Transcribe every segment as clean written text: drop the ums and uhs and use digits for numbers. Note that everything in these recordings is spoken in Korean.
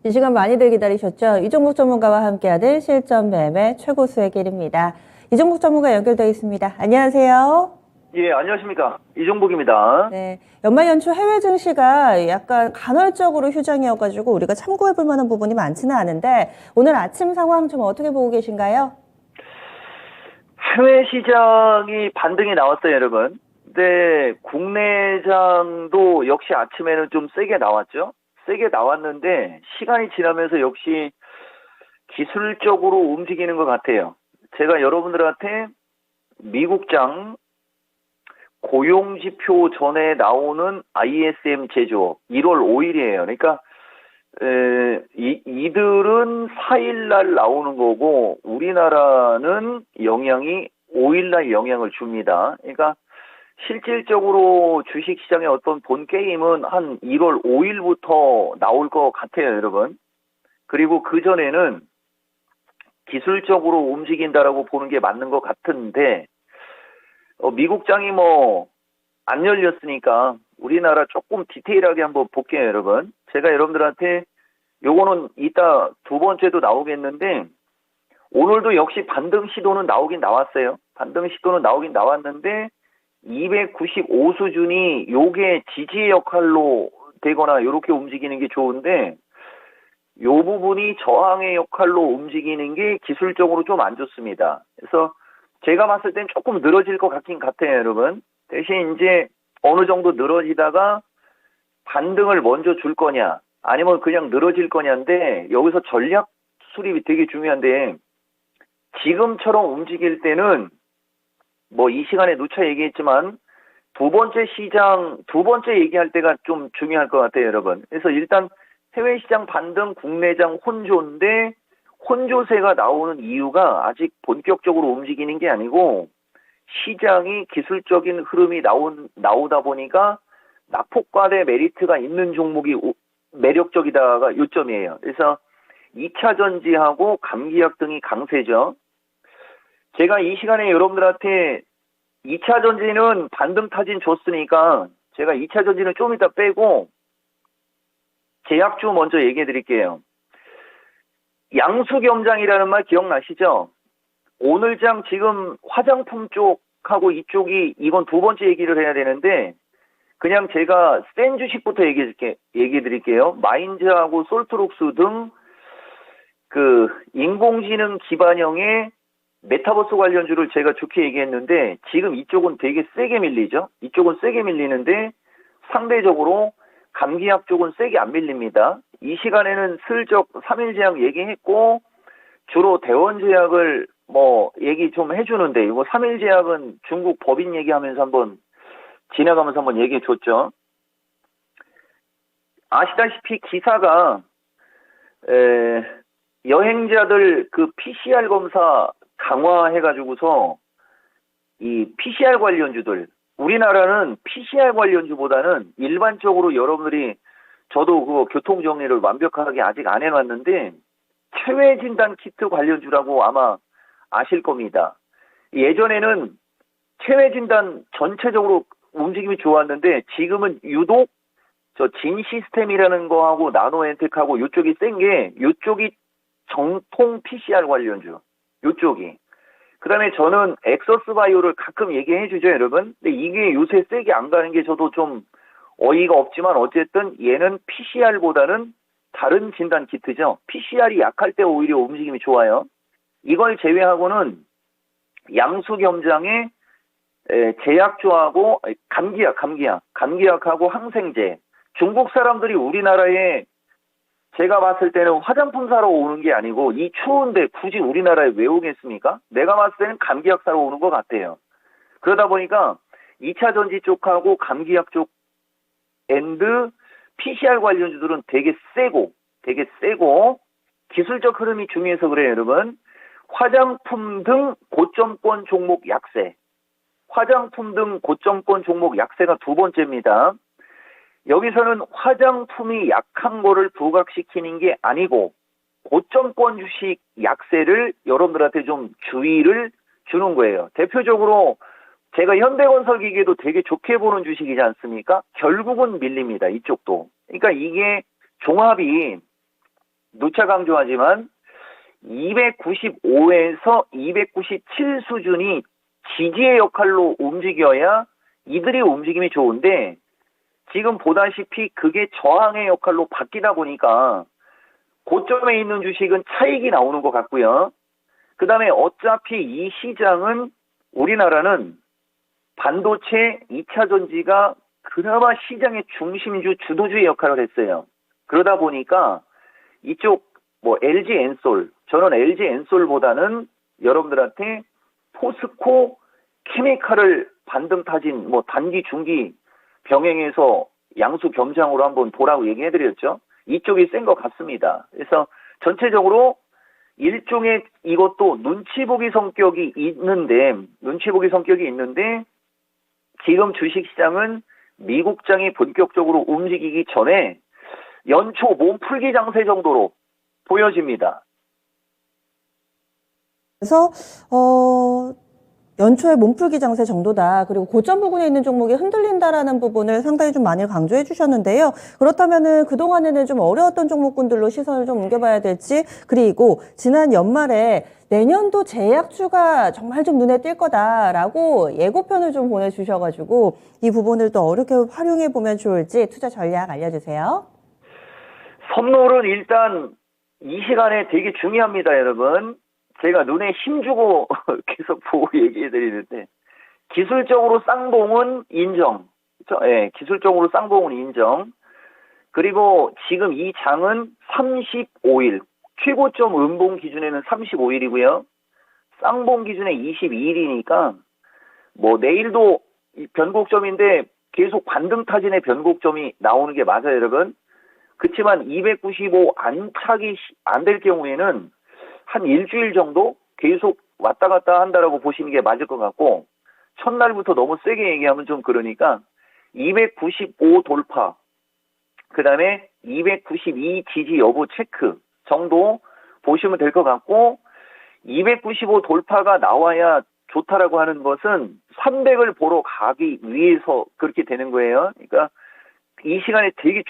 이 시간 많이들 기다리셨죠? 이종국 전문가와 함께하는 실전 매매 최고 수익 길입니다. 이종국 전문가 연결되어 있습니다. 안녕하세요. 예, 안녕하십니까. 이종복입니다. 네, 연말 연초 해외 증시가 약간 간헐적으로 휴장이어가지고 우리가 참고해볼 만한 부분이 많지는 않은데 오늘 아침 상황 좀 어떻게 보고 계신가요? 해외 시장이 반등이 나왔어요, 여러분. 근데 국내장도 역시 아침에는 좀 세게 나왔죠. 세게 나왔는데 시간이 지나면서 역시 기술적으로 움직이는 것 같아요. 제가 여러분들한테 미국장 고용지표 전에 나오는 ISM 제조업 1월 5일이에요. 그러니까 이들은 4일날 나오는 거고 우리나라는 영향이 5일날 영향을 줍니다. 그러니까 실질적으로 주식시장의 어떤 본 게임은 한 1월 5일부터 나올 것 같아요, 여러분. 그리고 그 전에는 기술적으로 움직인다라고 보는 게 맞는 것 같은데 미국장이 안 열렸으니까 우리나라 조금 디테일하게 한번 볼게요, 여러분. 제가 여러분들한테 요거는 이따 두 번째도 나오겠는데 오늘도 역시 반등 시도는 나오긴 나왔어요. 반등 시도는 나오긴 나왔는데 295 수준이 요게 지지의 역할로 되거나 이렇게 움직이는 게 좋은데 요 부분이 저항의 역할로 움직이는 게 기술적으로 좀 안 좋습니다. 그래서 제가 봤을 땐 조금 늘어질 것 같긴 같아요, 여러분. 대신 이제 어느 정도 늘어지다가 반등을 먼저 줄 거냐, 아니면 그냥 늘어질 거냐인데, 여기서 전략 수립이 되게 중요한데, 지금처럼 움직일 때는, 이 시간에 누차 얘기했지만, 두 번째 얘기할 때가 좀 중요할 것 같아요, 여러분. 그래서 일단 해외 시장 반등, 국내장 혼조인데, 혼조세가 나오는 이유가 아직 본격적으로 움직이는 게 아니고 시장이 기술적인 흐름이 나오다 보니까 낙폭과대 메리트가 있는 종목이 매력적이다가 요점이에요. 그래서 2차 전지하고 감기약 등이 강세죠. 제가 이 시간에 여러분들한테 2차 전지는 반등 타진 줬으니까 제가 2차 전지는 좀 이따 빼고 제약주 먼저 얘기해 드릴게요. 양수겸장이라는 말 기억나시죠? 오늘장 지금 화장품 쪽하고 이건 두 번째 얘기를 해야 되는데 그냥 제가 센 주식부터 얘기해 드릴게요. 마인즈하고 솔트록스 등 그 인공지능 기반형의 메타버스 관련주를 제가 좋게 얘기했는데 지금 이쪽은 되게 세게 밀리죠. 이쪽은 세게 밀리는데 상대적으로 감기약 쪽은 세게 안 밀립니다. 이 시간에는 슬쩍 3일 제약 얘기했고 주로 대원 제약을 얘기 좀 해주는데 이거 3일 제약은 중국 법인 얘기하면서 지나가면서 한번 얘기해 줬죠. 아시다시피 기사가 여행자들 그 PCR 검사 강화해가지고서 이 PCR 관련주들 우리나라는 PCR 관련주보다는 일반적으로 여러분들이 저도 그 교통 정리를 완벽하게 아직 안 해놨는데 체외 진단 키트 관련주라고 아마 아실 겁니다. 예전에는 체외 진단 전체적으로 움직임이 좋았는데 지금은 유독 저 진 시스템이라는 거하고 나노엔텍하고 요쪽이 센 게 요쪽이 정통 PCR 관련주 요쪽이. 그다음에 저는 엑서스 바이오를 가끔 얘기해 주죠, 여러분. 근데 이게 요새 세게 안 가는 게 저도 좀 어이가 없지만 어쨌든 얘는 PCR보다는 다른 진단 키트죠. PCR이 약할 때 오히려 움직임이 좋아요. 이걸 제외하고는 양수겸장의 제약주하고 감기약하고 항생제. 중국 사람들이 우리나라에 제가 봤을 때는 화장품 사러 오는 게 아니고 이 추운데 굳이 우리나라에 왜 오겠습니까? 내가 봤을 때는 감기약 사러 오는 것 같아요. 그러다 보니까 2차 전지 쪽하고 감기약 쪽 앤드 PCR 관련주들은 되게 세고 기술적 흐름이 중요해서 그래요, 여러분. 화장품 등 고점권 종목 약세. 화장품 등 고점권 종목 약세가 두 번째입니다. 여기서는 화장품이 약한 거를 부각시키는 게 아니고 고점권 주식 약세를 여러분들한테 좀 주의를 주는 거예요. 대표적으로 제가 현대건설기계도 되게 좋게 보는 주식이지 않습니까? 결국은 밀립니다. 이쪽도. 그러니까 이게 종합이 누차 강조하지만 295에서 297 수준이 지지의 역할로 움직여야 이들의 움직임이 좋은데 지금 보다시피 그게 저항의 역할로 바뀌다 보니까 고점에 있는 주식은 차익이 나오는 것 같고요. 그 다음에 어차피 이 시장은 우리나라는 반도체 2차 전지가 그나마 시장의 중심주, 주도주의 역할을 했어요. 그러다 보니까 이쪽 뭐 LG 엔솔, 저는 LG 엔솔보다는 여러분들한테 포스코 케미칼을 반등 타진 뭐 단기, 중기 병행해서 양수 겸장으로 한번 보라고 얘기해드렸죠. 이쪽이 센 것 같습니다. 그래서 전체적으로 일종의 이것도 눈치 보기 성격이 있는데 지금 주식시장은 미국장이 본격적으로 움직이기 전에 연초 몸풀기 장세 정도로 보여집니다. 그래서 연초에 몸풀기 장세 정도다. 그리고 고점 부근에 있는 종목이 흔들린다라는 부분을 상당히 좀 많이 강조해 주셨는데요. 그렇다면은 그동안에는 좀 어려웠던 종목군들로 시선을 좀 옮겨봐야 될지, 그리고 지난 연말에 내년도 제약주가 정말 좀 눈에 띌 거다라고 예고편을 좀 보내주셔가지고 이 부분을 또 어떻게 활용해 보면 좋을지 투자 전략 알려주세요. 선물은 일단 이 시간에 되게 중요합니다, 여러분. 제가 눈에 힘주고 계속 보고 얘기해 드리는데, 기술적으로 쌍봉은 인정. 그렇죠? 예, 기술적으로 쌍봉은 인정. 그리고 지금 이 장은 35일, 최고점 음봉 기준에는 35일이고요. 쌍봉 기준에 22일이니까, 뭐 내일도 변곡점인데 계속 반등 타진의 변곡점이 나오는 게 맞아요, 여러분. 그렇지만 295 안착이 안 될 경우에는 한 일주일 정도 계속 왔다 갔다 한다라고 보시는 게 맞을 것 같고, 첫날부터 너무 세게 얘기하면 좀 그러니까 295 돌파, 그 다음에 292 지지 여부 체크 정도 보시면 될 것 같고, 295 돌파가 나와야 좋다라고 하는 것은 300을 보러 가기 위해서 그렇게 되는 거예요. 그러니까 이 시간에 되게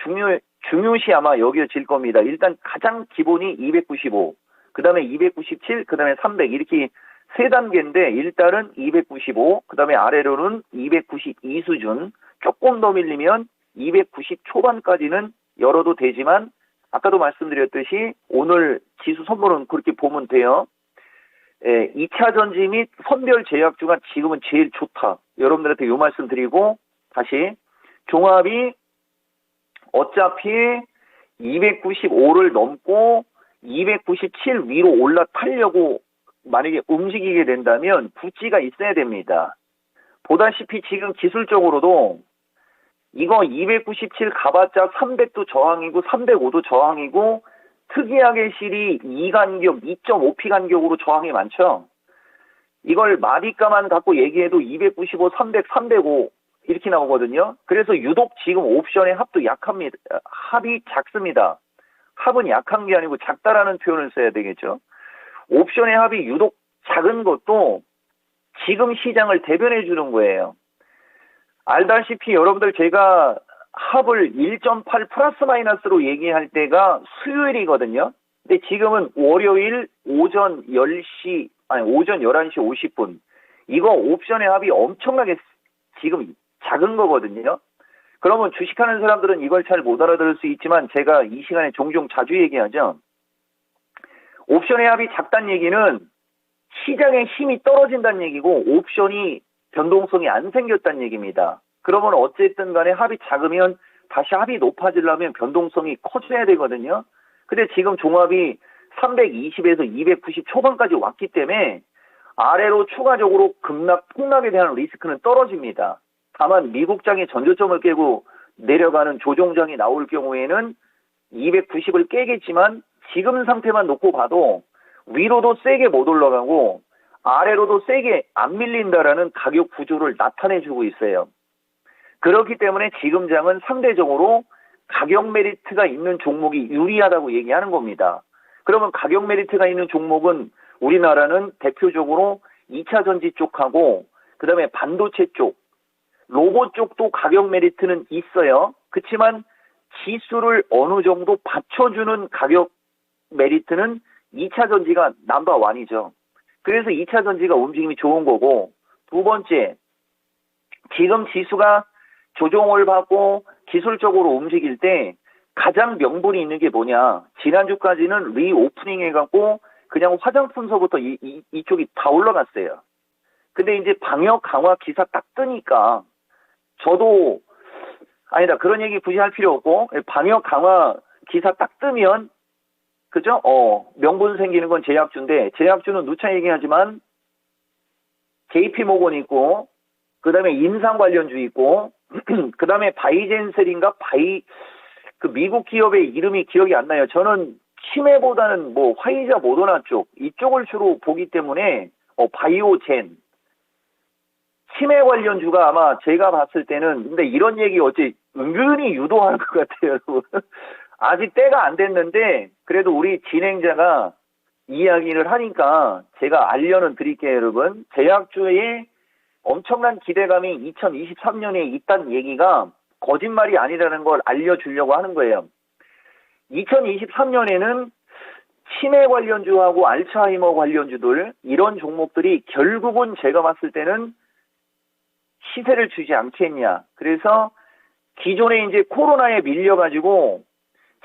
중요시 아마 여겨질 겁니다. 일단 가장 기본이 295, 그 다음에 297, 그 다음에 300 이렇게 세 단계인데, 일단은 295, 그 다음에 아래로는 292 수준, 조금 더 밀리면 290 초반까지는 열어도 되지만, 아까도 말씀드렸듯이 오늘 지수 선물은 그렇게 보면 돼요. 2차 전지 및 선별 제약주가 지금은 제일 좋다. 여러분들한테 이 말씀 드리고, 다시 종합이 어차피 295를 넘고 297 위로 올라타려고 만약에 움직이게 된다면 부지가 있어야 됩니다. 보다시피 지금 기술적으로도 이거 297 가봤자 300도 저항이고 305도 저항이고, 특이하게 실이 2간격, 2.5p 간격으로 저항이 많죠. 이걸 마디가만 갖고 얘기해도 295, 300, 305 이렇게 나오거든요. 그래서 유독 지금 옵션의 합도 약합니다. 합이 작습니다. 합은 약한 게 아니고 작다라는 표현을 써야 되겠죠. 옵션의 합이 유독 작은 것도 지금 시장을 대변해 주는 거예요. 알다시피 여러분들, 제가 합을 1.8 플러스 마이너스로 얘기할 때가 수요일이거든요. 근데 지금은 월요일 오전 11시 50분. 이거 옵션의 합이 엄청나게 지금 작은 거거든요. 그러면 주식하는 사람들은 이걸 잘 못 알아들을 수 있지만, 제가 이 시간에 종종 자주 얘기하죠. 옵션의 합이 작다는 얘기는 시장의 힘이 떨어진다는 얘기고, 옵션이 변동성이 안 생겼다는 얘기입니다. 그러면 어쨌든 간에 합이 작으면 다시 합이 높아지려면 변동성이 커져야 되거든요. 근데 지금 종합이 320에서 290 초반까지 왔기 때문에 아래로 추가적으로 급락, 폭락에 대한 리스크는 떨어집니다. 다만 미국장이 전저점을 깨고 내려가는 조정장이 나올 경우에는 290을 깨겠지만, 지금 상태만 놓고 봐도 위로도 세게 못 올라가고 아래로도 세게 안 밀린다라는 가격 구조를 나타내주고 있어요. 그렇기 때문에 지금 장은 상대적으로 가격 메리트가 있는 종목이 유리하다고 얘기하는 겁니다. 그러면 가격 메리트가 있는 종목은 우리나라는 대표적으로 2차 전지 쪽하고, 그 다음에 반도체 쪽, 로봇 쪽도 가격 메리트는 있어요. 그렇지만 지수를 어느 정도 받쳐주는 가격 메리트는 2차 전지가 넘버 원이죠. 그래서 2차 전지가 움직임이 좋은 거고, 두 번째, 지금 지수가 조정을 받고 기술적으로 움직일 때 가장 명분이 있는 게 뭐냐. 지난주까지는 리오프닝 해갖고 그냥 화장품서부터 이쪽이 다 올라갔어요. 근데 이제 방역 강화 기사 딱 뜨니까 저도 아니다. 그런 얘기 굳이 할 필요 없고 방역 강화 기사 딱 뜨면 그죠? 명분 생기는 건 제약주인데 제약주는 누차 얘기하지만 JP모건 있고 그다음에 인상 관련주 있고 그다음에 바이젠셀인가 그 미국 기업의 이름이 기억이 안 나요. 저는 치매보다는 뭐 화이자 모더나 쪽 이쪽을 주로 보기 때문에 바이오젠 치매 관련주가 아마 제가 봤을 때는 근데 이런 얘기 어째 은근히 유도하는 것 같아요. 여러분. 아직 때가 안 됐는데 그래도 우리 진행자가 이야기를 하니까 제가 알려는 드릴게요. 여러분. 제약주에 엄청난 기대감이 2023년에 있다는 얘기가 거짓말이 아니라는 걸 알려주려고 하는 거예요. 2023년에는 치매 관련주하고 알츠하이머 관련주들 이런 종목들이 결국은 제가 봤을 때는 시세를 주지 않겠냐. 그래서 기존에 이제 코로나에 밀려가지고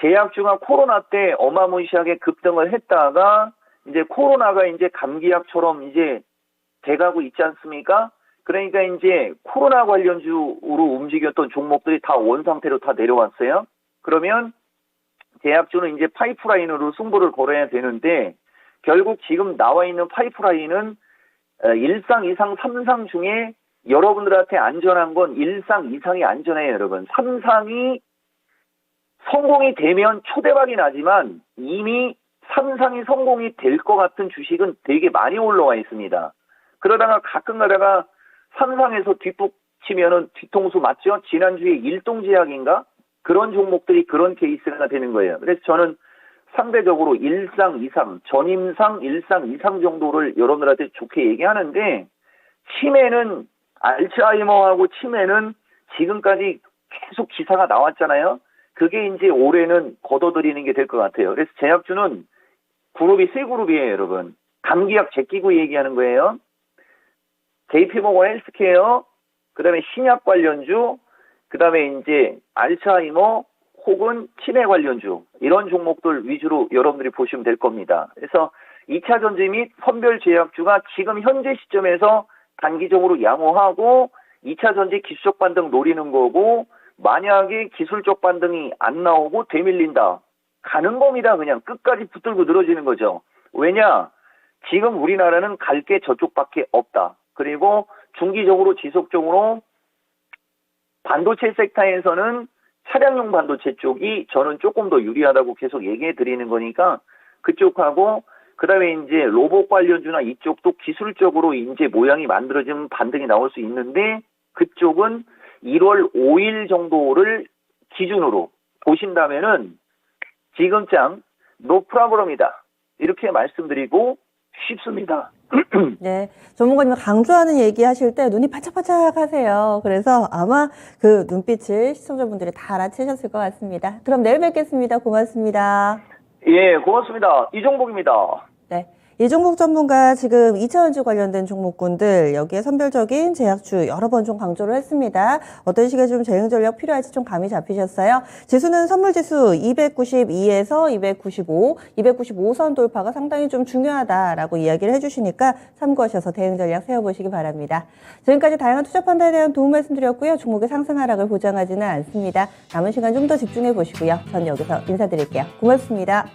제약주가 코로나 때 어마무시하게 급등을 했다가 이제 코로나가 이제 감기약처럼 이제 돼가고 있지 않습니까? 그러니까 이제 코로나 관련주로 움직였던 종목들이 다 원상태로 다 내려왔어요. 그러면 제약주는 이제 파이프라인으로 승부를 걸어야 되는데 결국 지금 나와 있는 파이프라인은 1상, 2상, 3상 중에 여러분들한테 안전한 건 1상, 2상이 안전해요, 여러분. 3상이 성공이 되면 초대박이 나지만 이미 3상이 성공이 될 것 같은 주식은 되게 많이 올라와 있습니다. 그러다가 가끔 가다가 3상에서 뒷북 치면은 뒤통수 맞죠? 지난주에 일동제약인가? 그런 종목들이 그런 케이스가 되는 거예요. 그래서 저는 상대적으로 1상, 2상, 전임상, 1상, 2상 정도를 여러분들한테 좋게 얘기하는데 치매는 알츠하이머하고 치매는 지금까지 계속 기사가 나왔잖아요. 그게 이제 올해는 걷어들이는 게 될 것 같아요. 그래서 제약주는 그룹이 세 그룹이에요, 여러분. 감기약 제끼고 얘기하는 거예요. JP모건 헬스케어, 그 다음에 신약 관련주, 그 다음에 이제 알츠하이머 혹은 치매 관련주 이런 종목들 위주로 여러분들이 보시면 될 겁니다. 그래서 2차 전지 및 선별 제약주가 지금 현재 시점에서 단기적으로 양호하고 2차 전지 기술적 반등 노리는 거고 만약에 기술적 반등이 안 나오고 되밀린다. 가는 겁니다. 그냥 끝까지 붙들고 늘어지는 거죠. 왜냐? 지금 우리나라는 갈 게 저쪽밖에 없다. 그리고 중기적으로 지속적으로 반도체 섹터에서는 차량용 반도체 쪽이 저는 조금 더 유리하다고 계속 얘기해 드리는 거니까 그쪽하고 그다음에 이제 로봇 관련주나 이쪽도 기술적으로 이제 모양이 만들어지면 반등이 나올 수 있는데 그쪽은 1월 5일 정도를 기준으로 보신다면은 지금장 노 프라브럼이다. 이렇게 말씀드리고 싶습니다. 네, 전문가님 강조하는 얘기 하실 때 눈이 반짝반짝 하세요. 그래서 아마 그 눈빛을 시청자분들이 다 알아채셨을 것 같습니다. 그럼 내일 뵙겠습니다. 고맙습니다. 예, 고맙습니다. 이종복입니다. 네. 이종복 전문가 지금 2차전지 관련된 종목군들 여기에 선별적인 제약주 여러 번 좀 강조를 했습니다. 어떤 식의 좀 대응 전략 필요할지 좀 감이 잡히셨어요? 지수는 선물지수 292에서 295, 295선 돌파가 상당히 좀 중요하다라고 이야기를 해주시니까 참고하셔서 대응 전략 세워보시기 바랍니다. 지금까지 다양한 투자 판단에 대한 도움 말씀드렸고요. 종목의 상승 하락을 보장하지는 않습니다. 남은 시간 좀 더 집중해 보시고요. 전 여기서 인사드릴게요. 고맙습니다.